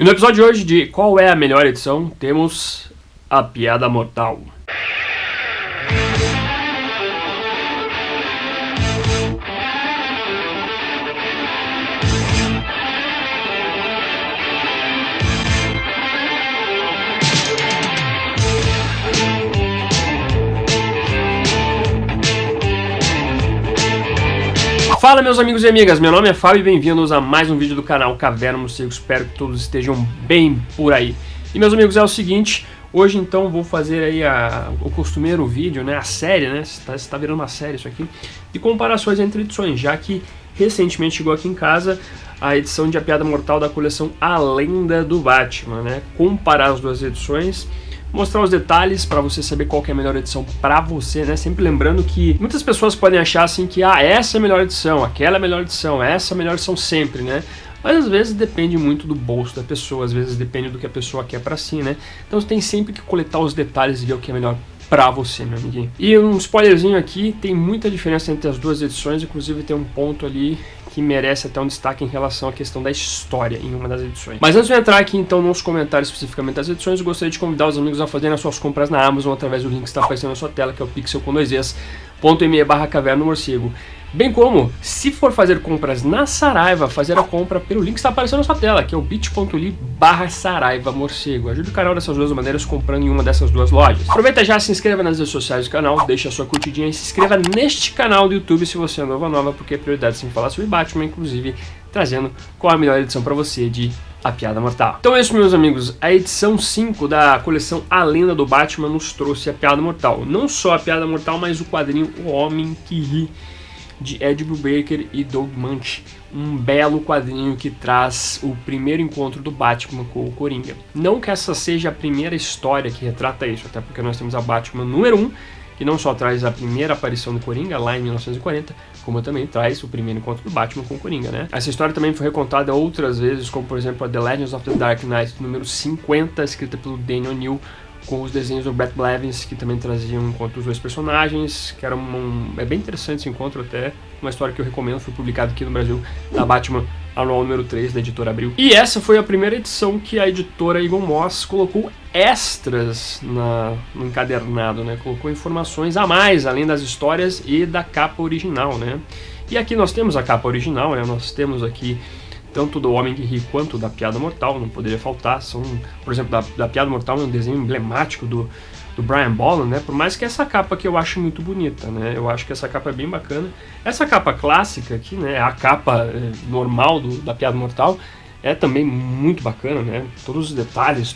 E no episódio de hoje de qual é a melhor edição, temos a Piada Mortal. Fala meus amigos e amigas, meu nome é Fábio e bem-vindos a mais um vídeo do canal Caverna Morcego, espero que todos estejam bem por aí. E meus amigos, é o seguinte, hoje então vou fazer aí o costumeiro vídeo, né, a série, né, está virando uma série isso aqui, de comparações entre edições, já que recentemente chegou aqui em casa a edição de A Piada Mortal da coleção A Lenda do Batman, né, comparar as duas edições, mostrar os detalhes para você saber qual que é a melhor edição para você, né? Sempre lembrando que muitas pessoas podem achar assim que essa é a melhor edição, aquela é a melhor edição, essa é a melhor edição sempre, né? Mas às vezes depende muito do bolso da pessoa, às vezes depende do que a pessoa quer para si, né? Então você tem sempre que coletar os detalhes e ver o que é melhor pra você, meu amiguinho. E um spoilerzinho aqui, tem muita diferença entre as duas edições, inclusive tem um ponto ali que merece até um destaque em relação à questão da história em uma das edições. Mas antes de eu entrar aqui então nos comentários especificamente das edições, eu gostaria de convidar os amigos a fazerem as suas compras na Amazon através do link que está aparecendo na sua tela, que é o pixel com 2es.me/caverna-morcego. Bem como, se for fazer compras na Saraiva, fazer a compra pelo link que está aparecendo na sua tela, que é o bit.ly/saraiva-morcego. Ajude o canal dessas duas maneiras comprando em uma dessas duas lojas. Aproveita já, se inscreva nas redes sociais do canal, deixa a sua curtidinha e se inscreva neste canal do YouTube se você é nova, porque é prioridade sempre falar sobre Batman, inclusive trazendo qual a melhor edição para você de A Piada Mortal. Então é isso, meus amigos, a edição 5 da coleção A Lenda do Batman nos trouxe A Piada Mortal. Não só A Piada Mortal, mas o quadrinho O Homem que Ri, de Ed Brubaker e Doug Mancini, um belo quadrinho que traz o primeiro encontro do Batman com o Coringa. Não que essa seja a primeira história que retrata isso, até porque nós temos a Batman número 1, que não só traz a primeira aparição do Coringa lá em 1940, como também traz o primeiro encontro do Batman com o Coringa, né? Essa história também foi recontada outras vezes, como por exemplo a The Legends of the Dark Knight, número 50, escrita pelo Daniel O'Neil, com os desenhos do Brett Blevins, que também traziam um encontro dos dois personagens, que era é bem interessante esse encontro até, uma história que eu recomendo, foi publicado aqui no Brasil, da Batman Anual número 3, da editora Abril. E essa foi a primeira edição que a editora Eagle Moss colocou extras no encadernado, né? Colocou informações a mais, além das histórias e da capa original, né? E aqui nós temos a capa original, né? Nós temos aqui tanto do Homem que Ri quanto da Piada Mortal, não poderia faltar. São, por exemplo, da Piada Mortal é um desenho emblemático do Brian Bolland, né? Por mais que essa capa aqui eu acho muito bonita, né? Eu acho que essa capa é bem bacana. Essa capa clássica aqui, né? A capa normal da Piada Mortal é também muito bacana, né? Todos os detalhes,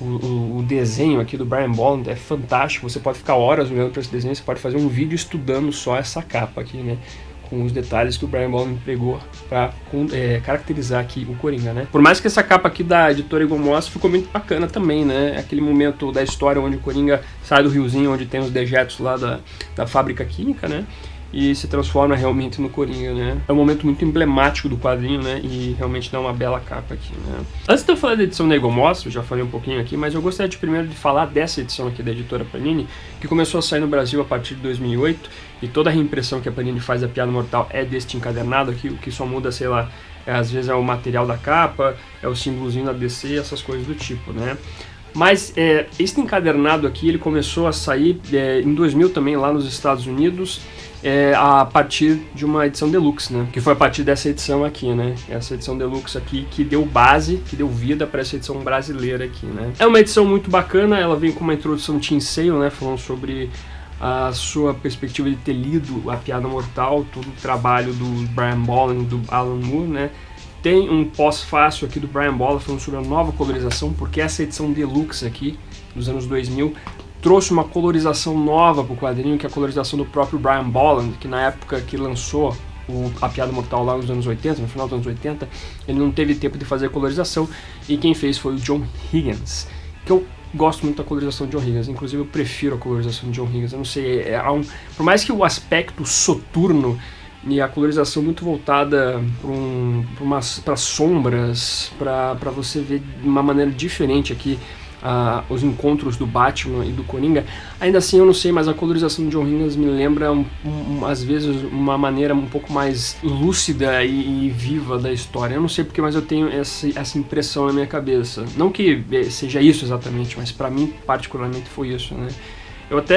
o desenho aqui do Brian Bolland é fantástico. Você pode ficar horas olhando para esse desenho, você pode fazer um vídeo estudando só essa capa aqui, né? Com os detalhes que o Brian Bolland empregou para caracterizar aqui o Coringa, né? Por mais que essa capa aqui da editora Eagle Moss ficou muito bacana também, né? Aquele momento da história onde o Coringa sai do riozinho, onde tem os dejetos lá da fábrica química, né? E se transforma realmente no Coringa, né? É um momento muito emblemático do quadrinho, né? E realmente dá uma bela capa aqui, né? Antes de eu falar da edição da Eagle Moss, eu já falei um pouquinho aqui, mas eu gostaria primeiro de falar dessa edição aqui da editora Panini, que começou a sair no Brasil a partir de 2008, e toda a reimpressão que a Panini faz da Piada Mortal é deste encadernado aqui, o que só muda, sei lá, às vezes é o material da capa, é o símbolozinho da DC, essas coisas do tipo, né? Mas este encadernado aqui, ele começou a sair em 2000 também lá nos Estados Unidos, a partir de uma edição deluxe, né? Que foi a partir dessa edição aqui, né? Essa edição deluxe aqui que deu base, que deu vida para essa edição brasileira aqui, né? É uma edição muito bacana, ela vem com uma introdução Tim Sale, né? Falando sobre a sua perspectiva de ter lido A Piada Mortal, todo o trabalho do Brian Bolland, do Alan Moore, né? Tem um pós-fácil aqui do Brian Bolland falando sobre a nova colorização, porque essa edição deluxe aqui, dos anos 2000, trouxe uma colorização nova para o quadrinho, que é a colorização do próprio Brian Bolland, que na época que lançou A Piada Mortal lá nos anos 80, no final dos anos 80, ele não teve tempo de fazer a colorização, e quem fez foi o John Higgins, que eu gosto muito da colorização de John Higgins, inclusive eu prefiro a colorização de John Higgins, eu não sei, por mais que o aspecto soturno e a colorização muito voltada para sombras, para você ver de uma maneira diferente aqui os encontros do Batman e do Coringa. Ainda assim eu não sei, mas a colorização do John Higgins me lembra às vezes uma maneira um pouco mais lúcida e viva da história. Eu não sei porque, mas eu tenho essa impressão na minha cabeça. Não que seja isso exatamente, mas pra mim particularmente foi isso, né?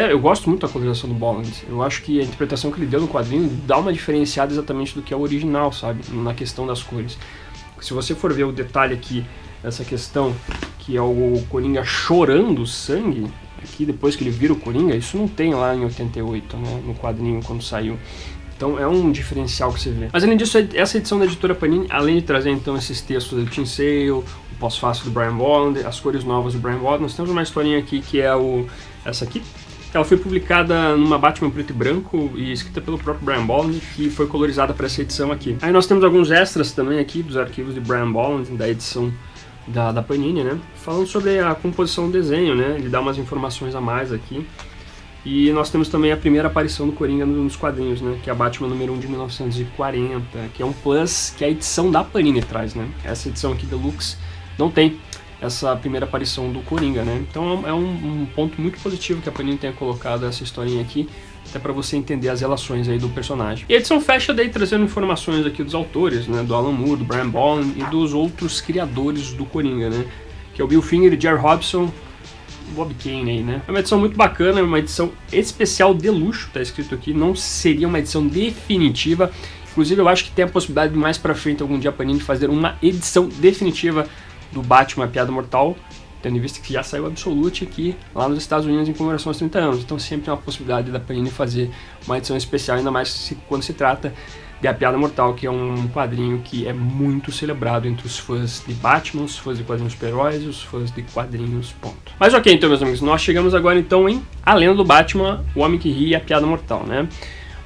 Eu gosto muito da colorização do Bolland. Eu acho que a interpretação que ele deu no quadrinho dá uma diferenciada exatamente do que é o original, sabe? Na questão das cores. Se você for ver o detalhe aqui, essa questão, que é o Coringa chorando sangue, aqui depois que ele vira o Coringa, isso não tem lá em 88, né? No quadrinho, quando saiu. Então é um diferencial que você vê. Mas além disso, essa edição da editora Panini, além de trazer então esses textos do Tim Sale, o pós-fácil do Brian Bolland, as cores novas do Brian Bolland, nós temos uma historinha aqui que é essa aqui. Ela foi publicada numa Batman preto e branco e escrita pelo próprio Brian Bolland, que foi colorizada para essa edição aqui. Aí nós temos alguns extras também aqui dos arquivos de Brian Bolland, da edição da Panini, né? Falando sobre a composição do desenho, né? Ele dá umas informações a mais aqui. E nós temos também a primeira aparição do Coringa nos quadrinhos, né? Que é a Batman número 1 de 1940, que é um plus que a edição da Panini traz, né? Essa edição aqui, Deluxe, não tem essa primeira aparição do Coringa, né? Então é um ponto muito positivo que a Panini tenha colocado essa historinha aqui, até para você entender as relações aí do personagem. E a edição fecha daí trazendo informações aqui dos autores, né? Do Alan Moore, do Brian Bolland e dos outros criadores do Coringa, né? Que é o Bill Finger, Jerry Robson, Bob Kane aí, né? É uma edição muito bacana, é uma edição especial de luxo, tá escrito aqui, não seria uma edição definitiva. Inclusive eu acho que tem a possibilidade de mais pra frente algum dia a Panini fazer uma edição definitiva do Batman, a Piada Mortal, tendo em vista que já saiu Absolute aqui lá nos Estados Unidos em comemoração aos 30 anos. Então sempre tem uma possibilidade da Panini fazer uma edição especial, ainda mais quando se trata de A Piada Mortal, que é um quadrinho que é muito celebrado entre os fãs de Batman, os fãs de quadrinhos super-heróis e os fãs de quadrinhos, ponto. Mas ok, então meus amigos, nós chegamos agora então em A Lenda do Batman, O Homem que Ri e A Piada Mortal, né?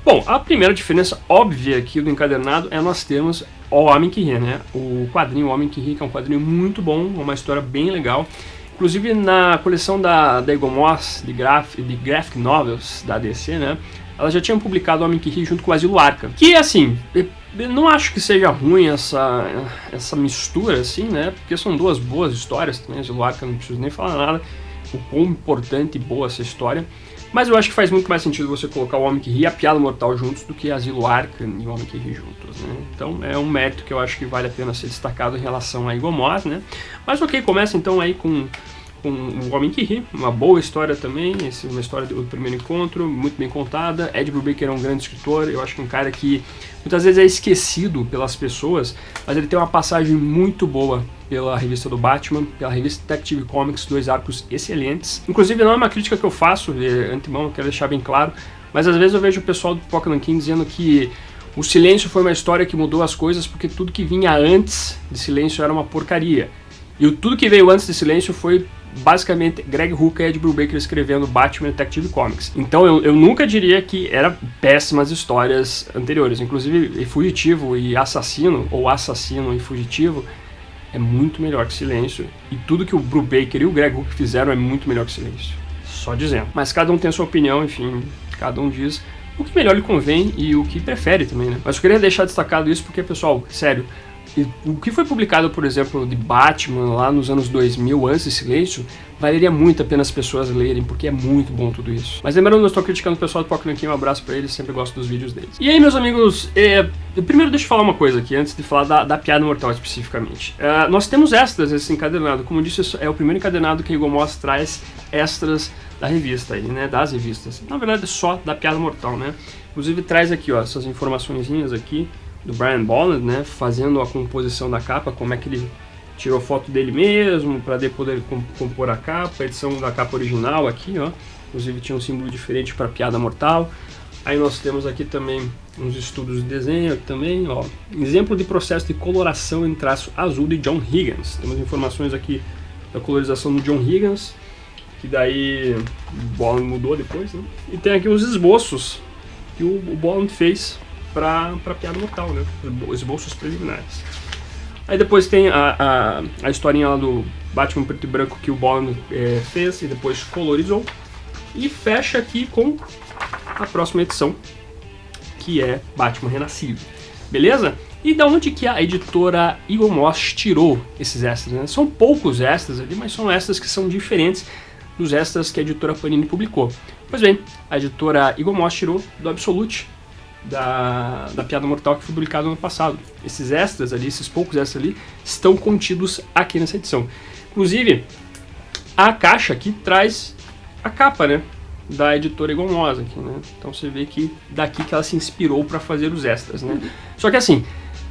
Bom, a primeira diferença óbvia aqui do encadernado é nós termos O Homem que Ri, né? O quadrinho O Homem que Ri, que é um quadrinho muito bom, uma história bem legal. Inclusive na coleção da Eagle Moss de Graphic Novels da DC, né? Ela já tinha publicado O Homem que Ri junto com o Asilo Arkham. Que assim, eu não acho que seja ruim essa mistura, assim, né? Porque são duas boas histórias também. Asilo Arkham não preciso nem falar nada. O quão importante e boa essa história. Mas eu acho que faz muito mais sentido você colocar O Homem que Ri e A Piada Mortal juntos do que Asilo Arkham e O Homem que Ri juntos, né? Então é um mérito que eu acho que vale a pena ser destacado em relação a Eagle Moss, né? Mas ok, começa então aí com O Homem que Ri, uma boa história também, uma história do primeiro encontro, muito bem contada. Ed Brubaker é um grande escritor, eu acho que é um cara que muitas vezes é esquecido pelas pessoas, mas ele tem uma passagem muito boa pela revista do Batman, pela revista Detective Comics, 2 arcos excelentes. Inclusive não é uma crítica que eu faço, de antemão, eu quero deixar bem claro, mas às vezes eu vejo o pessoal do Pipoca Nanquim dizendo que o Silêncio foi uma história que mudou as coisas porque tudo que vinha antes de Silêncio era uma porcaria. E tudo que veio antes de Silêncio foi basicamente Greg Rucka e Ed Brubaker escrevendo Batman Detective Comics. Então eu nunca diria que eram péssimas histórias anteriores. Inclusive Fugitivo e Assassino, ou Assassino e Fugitivo, é muito melhor que Silêncio. E tudo que o Brubaker e o Greg Rucka fizeram é muito melhor que Silêncio. Só dizendo. Mas cada um tem a sua opinião, enfim, cada um diz o que melhor lhe convém e o que prefere também, né? Mas eu queria deixar destacado isso porque, pessoal, sério, o que foi publicado, por exemplo, de Batman lá nos anos 2000, antes de Silêncio, valeria muito a pena as pessoas lerem, porque é muito bom tudo isso. Mas lembrando, eu estou criticando o pessoal do Pipoca Nanquim, um abraço pra eles, sempre gosto dos vídeos deles. E aí, meus amigos, primeiro deixa eu falar uma coisa aqui, antes de falar da Piada Mortal especificamente. Nós temos extras nesse encadernado, como eu disse, é o primeiro encadernado que a Eagle Moss traz extras da revista aí, né, das revistas. Na verdade, só da Piada Mortal, né. Inclusive traz aqui, ó, essas informaçõezinhas aqui, do Brian Bolland, né, fazendo a composição da capa, como é que ele tirou foto dele mesmo, para poder compor a capa, a edição da capa original aqui, ó, inclusive tinha um símbolo diferente para Piada Mortal. Aí nós temos aqui também uns estudos de desenho aqui também, ó, exemplo de processo de coloração em traço azul de John Higgins. Temos informações aqui da colorização do John Higgins, que daí o Bolland mudou depois, né, e tem aqui os esboços que o Bolland fez para Piada Mortal, né? Os esboços preliminares. Aí depois tem a historinha lá do Batman preto e branco que o Bolland fez e depois colorizou. E fecha aqui com a próxima edição, que é Batman Renascido. Beleza? E da onde que a editora Eagle Moss tirou esses extras, né? São poucos extras ali, mas são extras que são diferentes dos extras que a editora Panini publicou. Pois bem, a editora Eagle Moss tirou do Absolute, da Piada Mortal, que foi publicado no ano passado. Esses extras ali, esses poucos extras ali, estão contidos aqui nessa edição. Inclusive, a caixa aqui traz a capa, né, da editora Eagle Moss aqui, né? Então você vê que daqui que ela se inspirou para fazer os extras, né? Só que assim,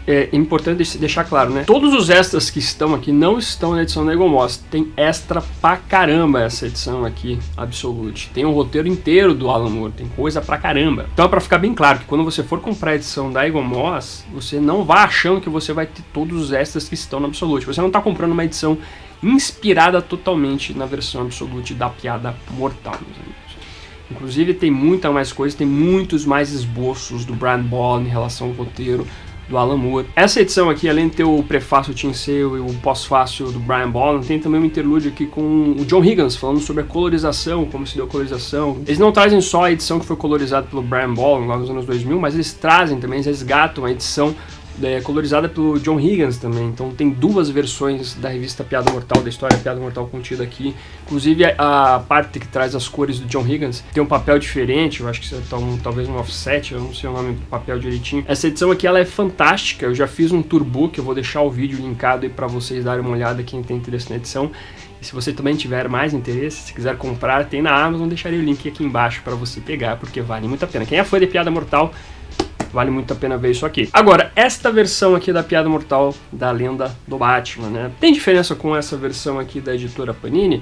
é importante deixar claro, né? Todos os extras que estão aqui não estão na edição da Eagle Moss. Tem extra pra caramba essa edição aqui, Absolute. Tem um roteiro inteiro do Alan Moore, tem coisa pra caramba. Então é pra ficar bem claro que quando você for comprar a edição da Eagle Moss, você não vá achando que você vai ter todos os extras que estão no Absolute. Você não tá comprando uma edição inspirada totalmente na versão Absolute da Piada Mortal, meus amigos. Inclusive tem muita mais coisa, tem muitos mais esboços do Brian Bolland em relação ao roteiro do Alan Moore. Essa edição aqui, além de ter o prefácio do Tim Sale e o pós-fácio do Brian Bolland, tem também um interlúdio aqui com o John Higgins, falando sobre a colorização, como se deu a colorização. Eles não trazem só a edição que foi colorizada pelo Brian Bolland lá nos anos 2000, mas eles trazem também, eles resgatam a edição colorizada pelo John Higgins também. Então tem duas versões da revista Piada Mortal, da história Piada Mortal contida aqui. Inclusive a parte que traz as cores do John Higgins tem um papel diferente, eu acho que talvez um offset, eu não sei o nome do papel direitinho. Essa edição aqui ela é fantástica, eu já fiz um tourbook, eu vou deixar o vídeo linkado aí para vocês darem uma olhada, quem tem interesse na edição. E se você também tiver mais interesse, se quiser comprar, tem na Amazon, deixarei o link aqui embaixo para você pegar, porque vale muito a pena. Quem é fã de Piada Mortal, vale muito a pena ver isso aqui. Agora, esta versão aqui da Piada Mortal da Lenda do Batman, né? Tem diferença com essa versão aqui da editora Panini?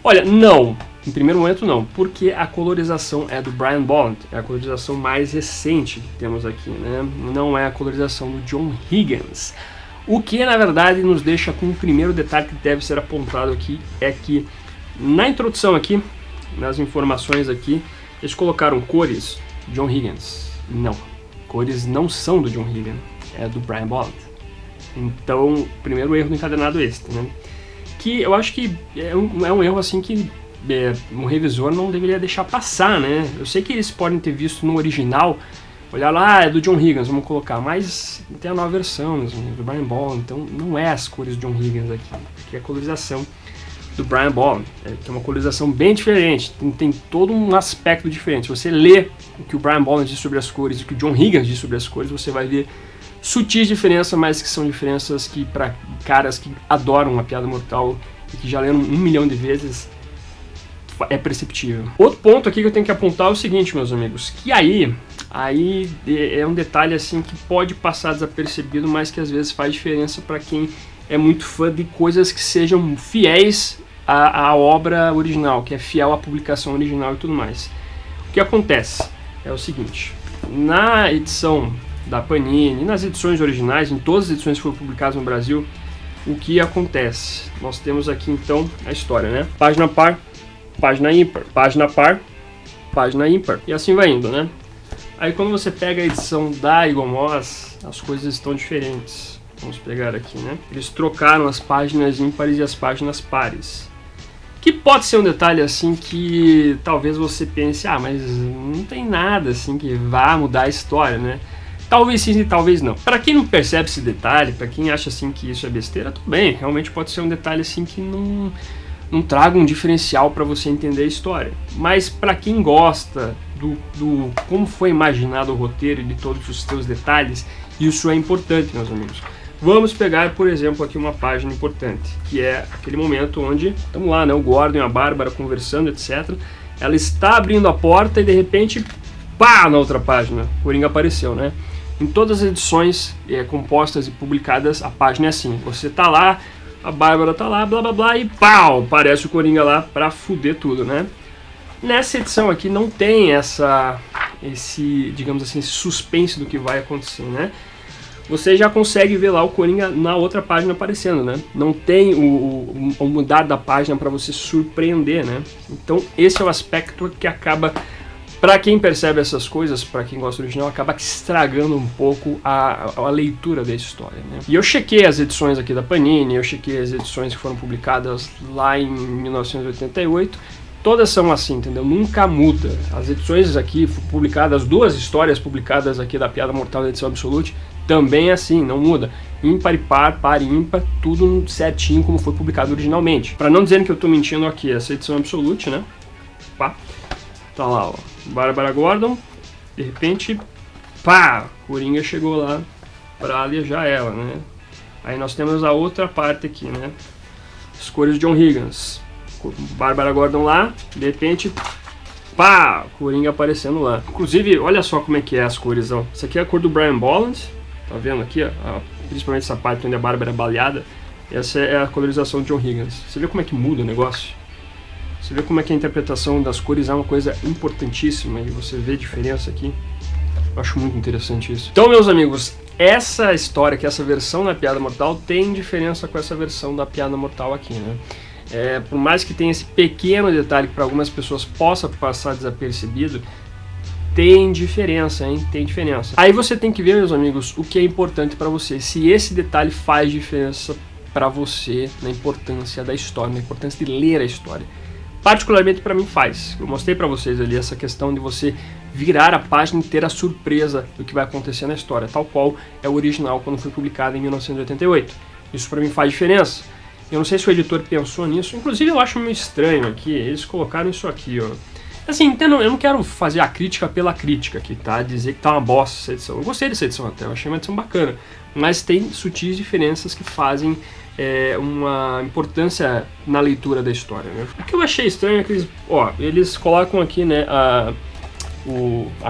Olha, não. Em primeiro momento não, porque a colorização é do Brian Bolland, é a colorização mais recente que temos aqui, né? Não é a colorização do John Higgins. O que, na verdade, nos deixa com o primeiro detalhe que deve ser apontado aqui, é que na introdução aqui, nas informações aqui, eles colocaram cores John Higgins. Não. Cores não são do John Higgins, é do Brian Bolland. Então, o primeiro erro do encadernado é esse, né? Que eu acho que é um erro assim que um revisor não deveria deixar passar, né? Eu sei que eles podem ter visto no original, olhar lá, é do John Higgins, vamos colocar, mas tem a nova versão, do Brian Bolland, então não é as cores do John Higgins aqui, é a colorização do Brian Bolland, que é uma colorização bem diferente, tem todo um aspecto diferente. Se você lê o que o Brian Bolland diz sobre as cores e o que o John Higgins diz sobre as cores, você vai ver sutis diferenças, mas que são diferenças que para caras que adoram a Piada Mortal e que já leram 1 milhão de vezes, é perceptível. Outro ponto aqui que eu tenho que apontar é o seguinte, meus amigos, que aí é um detalhe assim que pode passar desapercebido, mas que às vezes faz diferença para quem é muito fã de coisas que sejam fiéis à obra original, que é fiel à publicação original e tudo mais. O que acontece é o seguinte, na edição da Panini, nas edições originais, em todas as edições que foram publicadas no Brasil, o que acontece? Nós temos aqui então a história, né? Página par, página ímpar, página par, página ímpar, e assim vai indo, né? Aí quando você pega a edição da Eagle Moss, as coisas estão diferentes. Vamos pegar aqui, né? Eles trocaram as páginas ímpares e as páginas pares. Que pode ser um detalhe assim que talvez você pense, mas não tem nada assim que vá mudar a história, né? Talvez sim e talvez não. Para quem não percebe esse detalhe, para quem acha assim que isso é besteira, tudo bem. Realmente pode ser um detalhe assim que não traga um diferencial para você entender a história. Mas para quem gosta do como foi imaginado o roteiro e de todos os seus detalhes, isso é importante, meus amigos. Vamos pegar, por exemplo, aqui uma página importante, que é aquele momento onde estamos lá, né, o Gordon e a Bárbara conversando, etc. Ela está abrindo a porta e de repente, pá, na outra página, o Coringa apareceu, né? Em todas as edições compostas e publicadas, a página é assim. Você tá lá, a Bárbara tá lá, blá blá blá, e pau, aparece o Coringa lá pra fuder tudo, né? Nessa edição aqui não tem esse, digamos assim, esse suspense do que vai acontecer, né? Você já consegue ver lá o Coringa na outra página aparecendo, né? Não tem o mudar da página para você surpreender, né? Então esse é o aspecto que acaba, para quem percebe essas coisas, para quem gosta do original, acaba estragando um pouco a leitura da história, né? E eu chequei as edições aqui da Panini, eu chequei as edições que foram publicadas lá em 1988, todas são assim, entendeu? Nunca muda. As edições aqui publicadas, as duas histórias publicadas aqui da Piada Mortal da edição Absolute, também é assim, não muda. Ímpar e par, par e ímpar, tudo certinho como foi publicado originalmente. Para não dizer que eu tô mentindo aqui, essa edição Absolute, né? Pá. Tá lá, ó. Bárbara Gordon, de repente, pá, Coringa chegou lá para alejar ela, né? Aí nós temos a outra parte aqui, né? As cores de John Higgins. Bárbara Gordon lá, de repente, pá, Coringa aparecendo lá. Inclusive, olha só como é que é as cores, ó. Essa aqui é a cor do Brian Bolland, tá vendo aqui, ó? Principalmente essa parte onde a Bárbara é baleada. Essa é a colorização de John Higgins. Você vê como é que muda o negócio? Você vê como é que a interpretação das cores é uma coisa importantíssima e você vê a diferença aqui. Eu acho muito interessante isso. Então, meus amigos, essa história, que essa versão da Piada Mortal tem diferença com essa versão da Piada Mortal aqui, né? Por mais que tenha esse pequeno detalhe que para algumas pessoas possa passar desapercebido, tem diferença, hein? Tem diferença. Aí você tem que ver, meus amigos, o que é importante para você. Se esse detalhe faz diferença para você na importância da história, na importância de ler a história. Particularmente para mim faz. Eu mostrei para vocês ali essa questão de você virar a página e ter a surpresa do que vai acontecer na história, tal qual é o original quando foi publicado em 1988. Isso para mim faz diferença. Eu não sei se o editor pensou nisso, inclusive eu acho meio estranho aqui, eles colocaram isso aqui, ó. Assim, eu não quero fazer a crítica pela crítica aqui, tá? Dizer que tá uma bosta essa edição. Eu gostei dessa edição até, eu achei uma edição bacana. Mas tem sutis diferenças que fazem uma importância na leitura da história, né? O que eu achei estranho é que eles colocam aqui, né, a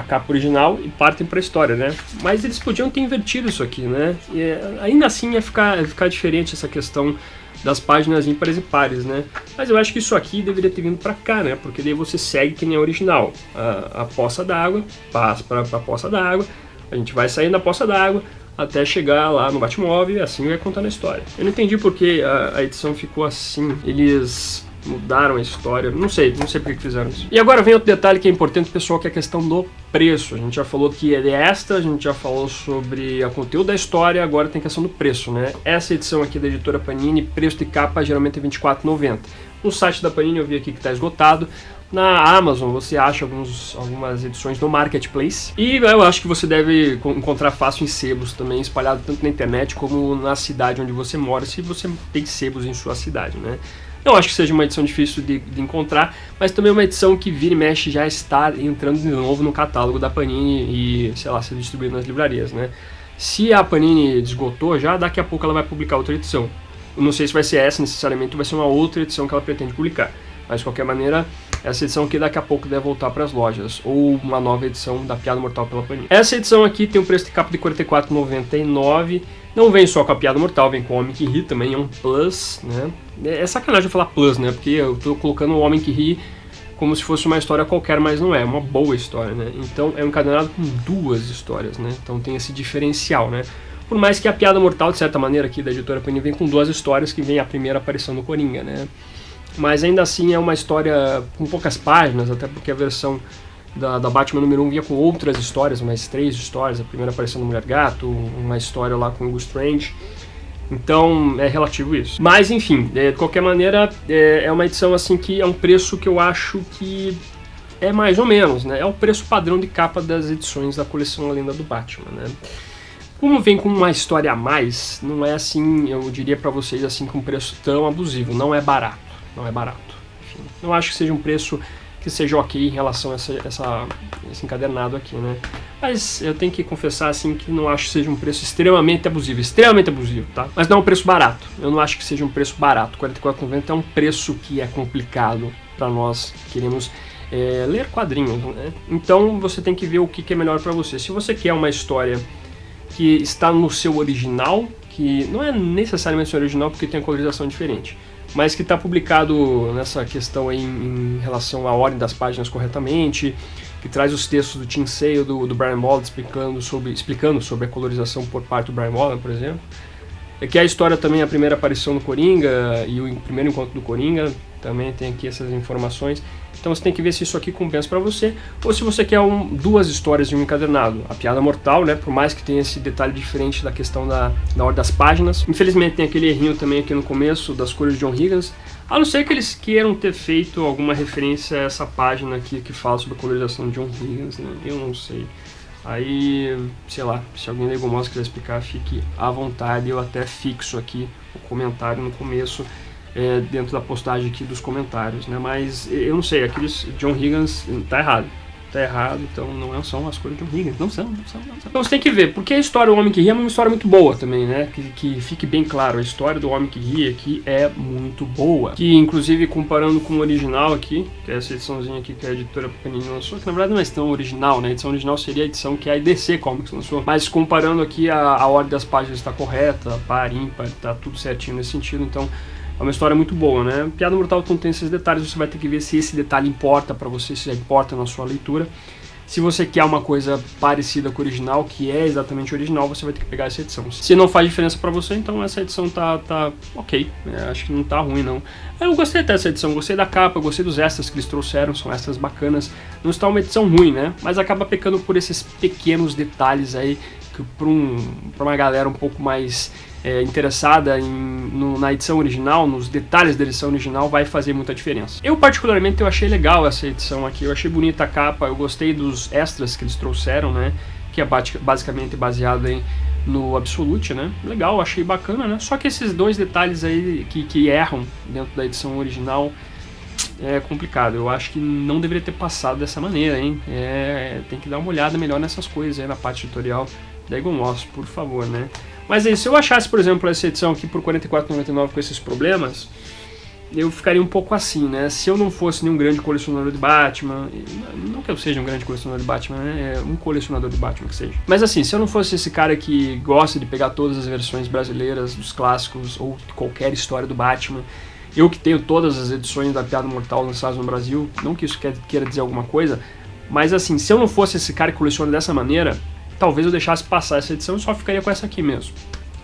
capa original e partem para a história, né? Mas eles podiam ter invertido isso aqui, né? E ainda assim ia ficar diferente essa questão das páginas ímpares e pares, né? Mas eu acho que isso aqui deveria ter vindo pra cá, né? Porque daí você segue que nem a original. A poça d'água, passa pra poça d'água, a gente vai saindo da poça d'água até chegar lá no Batmóvel e assim vai contando a história. Eu não entendi porque a edição ficou assim. Eles mudaram a história, não sei por que fizeram isso. E agora vem outro detalhe que é importante, pessoal, que é a questão do preço. A gente já falou que é de extra, a gente já falou sobre o conteúdo da história, agora tem a questão do preço, né? Essa edição aqui da editora Panini, preço de capa geralmente é R$ 24,90. No site da Panini eu vi aqui que está esgotado. Na Amazon você acha algumas edições no Marketplace. E eu acho que você deve encontrar fácil em sebos também, espalhado tanto na internet como na cidade onde você mora, se você tem sebos em sua cidade, né? Não acho que seja uma edição difícil de encontrar, mas também uma edição que vira e mexe já está entrando de novo no catálogo da Panini e, sei lá, ser distribuído nas livrarias, né? Se a Panini esgotou já, daqui a pouco ela vai publicar outra edição. Eu não sei se vai ser essa necessariamente ou vai ser uma outra edição que ela pretende publicar. Mas de qualquer maneira, essa edição aqui daqui a pouco deve voltar para as lojas, ou uma nova edição da Piada Mortal pela Panini. Essa edição aqui tem um preço de capa de R$ 44,99. Não vem só com a Piada Mortal, vem com o Homem que Ri também, é um plus, né? É sacanagem eu falar plus, né? Porque eu tô colocando o Homem que Ri como se fosse uma história qualquer, mas não é uma boa história, né? Então é um encadernado com duas histórias, né? Então tem esse diferencial, né? Por mais que a Piada Mortal, de certa maneira, aqui da editora Panini, vem com duas histórias, que vem a primeira aparição do Coringa, né? Mas ainda assim é uma história com poucas páginas, até porque a versão da Batman número 1 vinha com outras histórias, mais 3 histórias, a primeira aparição do Mulher Gato, uma história lá com o Hugo Strange, então é relativo isso. Mas enfim, de qualquer maneira, é uma edição assim que é um preço que eu acho que é mais ou menos, né? É o preço padrão de capa das edições da coleção A Lenda do Batman, né? Como vem com uma história a mais, não é assim, eu diria pra vocês assim, com um preço tão abusivo, não é barato, não é barato. Enfim, não acho que seja um preço que seja ok em relação a esse encadernado aqui, né? Mas eu tenho que confessar assim que não acho que seja um preço extremamente abusivo, tá? Mas não é um preço barato, eu não acho que seja um preço barato. R$ 44,90 é um preço que é complicado para nós que queremos ler quadrinhos, né? Então você tem que ver o que é melhor para você. Se você quer uma história que está no seu original, que não é necessariamente seu original porque tem uma colorização diferente, mas que está publicado nessa questão aí em relação à ordem das páginas corretamente, que traz os textos do Tim Sale, do Brian Bolland explicando sobre a colorização por parte do Brian Bolland, por exemplo. É que a história também, a primeira aparição do Coringa e o primeiro encontro do Coringa, também tem aqui essas informações. Então você tem que ver se isso aqui compensa para você, ou se você quer duas histórias de um encadernado. A Piada Mortal, né, por mais que tenha esse detalhe diferente da questão da ordem das páginas. Infelizmente tem aquele errinho também aqui no começo das cores de John Higgins, a não ser que eles queiram ter feito alguma referência a essa página aqui que fala sobre a colorização de John Higgins, né? Eu não sei. Aí, sei lá, se alguém da Egomós quiser explicar, fique à vontade, eu até fixo aqui o comentário no começo, dentro da postagem aqui dos comentários, né? Mas eu não sei, aqueles John Higgins tá errado. Tá errado, então não são as coisas de John Higgins, não são. Então você tem que ver, porque a história do Homem que Ri é uma história muito boa também, né? Que fique bem claro, a história do Homem que Ri aqui é muito boa. Que inclusive comparando com o original aqui, que é essa ediçãozinha aqui que a editora Panini lançou, que na verdade não é tão original, né? A edição original seria a edição que a DC Comics lançou. Mas comparando aqui, a ordem das páginas está correta, par, ímpar, tá tudo certinho nesse sentido, então é uma história muito boa, né? Piada Mortal então tem esses detalhes, você vai ter que ver se esse detalhe importa pra você, se importa na sua leitura. Se você quer uma coisa parecida com o original, que é exatamente o original, você vai ter que pegar essa edição. Se não faz diferença pra você, então essa edição tá ok, acho que não tá ruim não. Eu gostei até dessa edição, gostei da capa, gostei dos extras que eles trouxeram, são extras bacanas. Não está uma edição ruim, né? Mas acaba pecando por esses pequenos detalhes aí, que pra uma galera um pouco mais interessada na edição original, nos detalhes da edição original, vai fazer muita diferença. Eu particularmente eu achei legal essa edição aqui, eu achei bonita a capa, eu gostei dos extras que eles trouxeram, né, que é basicamente baseado no Absolute, né, legal, achei bacana, né, só que esses dois detalhes aí que erram dentro da edição original é complicado, eu acho que não deveria ter passado dessa maneira, hein, tem que dar uma olhada melhor nessas coisas aí na parte tutorial da Egomós, por favor, né. Mas aí, se eu achasse, por exemplo, essa edição aqui por R$ 44,99 com esses problemas, eu ficaria um pouco assim, né? Se eu não fosse nenhum grande colecionador de Batman, não que eu seja um grande colecionador de Batman, né? Um colecionador de Batman que seja. Mas assim, se eu não fosse esse cara que gosta de pegar todas as versões brasileiras dos clássicos ou de qualquer história do Batman, eu que tenho todas as edições da Piada Mortal lançadas no Brasil, não que isso queira dizer alguma coisa, mas assim, se eu não fosse esse cara que coleciona dessa maneira, talvez eu deixasse passar essa edição e só ficaria com essa aqui mesmo.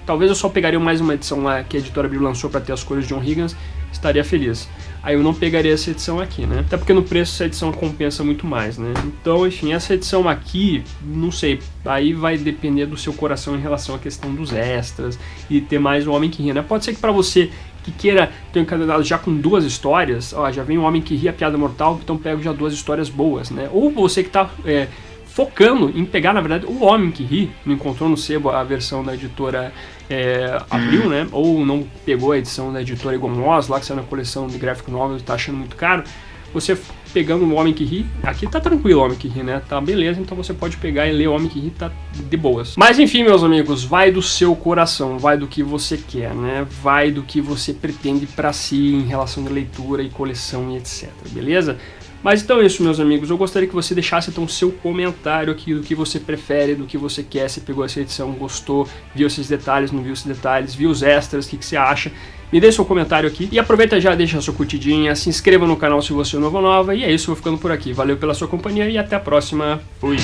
Talvez eu só pegaria mais uma edição lá que a editora Abril lançou para ter as cores de John Higgins, estaria feliz. Aí eu não pegaria essa edição aqui, né? Até porque no preço essa edição compensa muito mais, né? Então, enfim, essa edição aqui, não sei, aí vai depender do seu coração em relação à questão dos extras e ter mais o Homem que Ri, né? Pode ser que para você que queira ter um encadernado já com duas histórias, ó, já vem o Homem que Ri, a Piada Mortal, então pego já duas histórias boas, né? Ou você que tá focando em pegar, na verdade, o Homem que Ri, não encontrou no sebo a versão da editora Abril, né? Ou não pegou a edição da editora Egomós, lá que saiu na coleção de graphic novels e tá achando muito caro. Você pegando o Homem que Ri, aqui tá tranquilo o Homem que Ri, né? Tá beleza, então você pode pegar e ler o Homem que Ri, tá de boas. Mas enfim, meus amigos, vai do seu coração, vai do que você quer, né? Vai do que você pretende pra si em relação à leitura e coleção e etc, beleza? Mas então é isso, meus amigos, eu gostaria que você deixasse então o seu comentário aqui do que você prefere, do que você quer, se pegou essa edição, gostou, viu esses detalhes, não viu esses detalhes, viu os extras, o que você acha. Me deixe seu comentário aqui e aproveita já, deixa a sua curtidinha, se inscreva no canal se você é novo ou nova, e é isso, eu vou ficando por aqui. Valeu pela sua companhia e até a próxima, fui!